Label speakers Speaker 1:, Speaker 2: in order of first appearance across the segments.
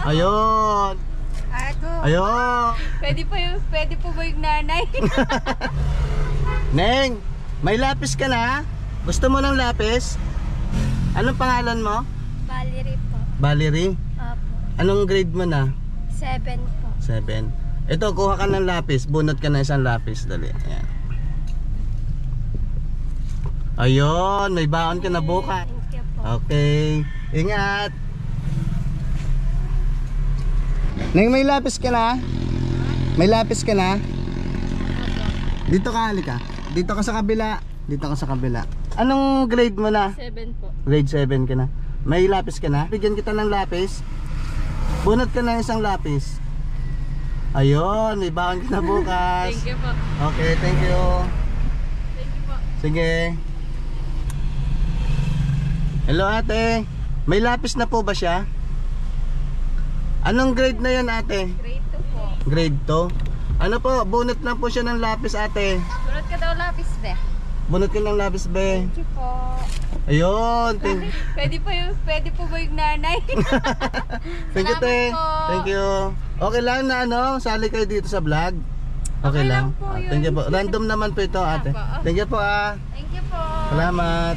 Speaker 1: Ayun. Ayun.
Speaker 2: Pwede po ba yung nanay?
Speaker 1: Neng, may lapis ka na? Gusto mo ng lapis? Anong pangalan mo?
Speaker 2: Valerie po.
Speaker 1: Valerie?
Speaker 2: Opo.
Speaker 1: Anong grade mo na?
Speaker 2: 7 po.
Speaker 1: 7. Ito, kuha ka ng lapis. Bunot ka na isang lapis. Dali. Ayan. Ayun, may baon ka na bukas.
Speaker 2: Thank you po.
Speaker 1: Okay. Ingat. Neng, may lapis ka na? May lapis ka na? Dito ka, halika. Dito ka sa kabila. Dito ka sa kabila. Anong grade mo na?
Speaker 2: 7 po.
Speaker 1: Grade 7 ka na. May lapis ka na? Bigyan kita ng lapis. Bunot ka na isang lapis. Ayun, may baon ka na bukas.
Speaker 2: Thank you po.
Speaker 1: Okay, thank you.
Speaker 2: Thank you po.
Speaker 1: Sige. Hello ate. May lapis na po ba siya? Anong grade na yan ate?
Speaker 2: Grade 2 po.
Speaker 1: Grade 2? Ano po, bunot lang po siya ng lapis ate.
Speaker 2: Sunod ka daw lapis, be.
Speaker 1: Bunot ka ng lapis be.
Speaker 2: Thank you po.
Speaker 1: Ayun.
Speaker 2: Pwede po ba yung nanay?
Speaker 1: Thank you te.
Speaker 2: Salamat po.
Speaker 1: Thank you. Okay lang na ano, sali kayo dito sa vlog. Okay lang.
Speaker 2: lang po yun.
Speaker 1: Thank you po. Random naman po ito ate.
Speaker 2: Apo.
Speaker 1: Thank you po ah.
Speaker 2: Thank you po.
Speaker 1: Salamat.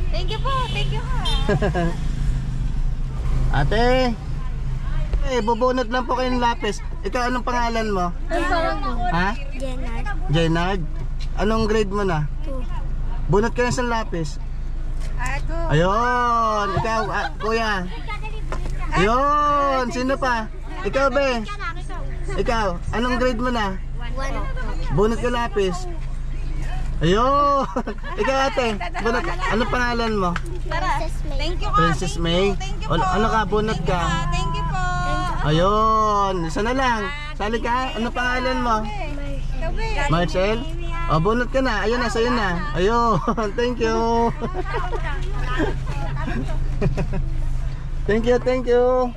Speaker 2: Thank you po. Thank you ha.
Speaker 1: Ate. Bubunot lang po kayong lapis. Ikaw anong pangalan mo? Ha?
Speaker 2: Jenard.
Speaker 1: Jenard? Anong grade mo na?
Speaker 2: 2.
Speaker 1: Bunot ka na isang lapis. Ayun. Ikaw, kuya. Ayun. Sino pa? Ikaw be. Ikaw, anong grade mo na?
Speaker 2: 1.
Speaker 1: Bunot ka lapis. Ayun. Ikaw ate. Bunot. Anong pangalan mo?
Speaker 2: Thank you
Speaker 1: Princess May. Ano ka? Bunot ka?
Speaker 2: Thank you po.
Speaker 1: Ayun. Isa na lang. Sali ka. Anong pangalan mo? Marcel? O, bunot ka na. Ayun na, sa'yo na. Ayun. Thank you. Thank you, thank you.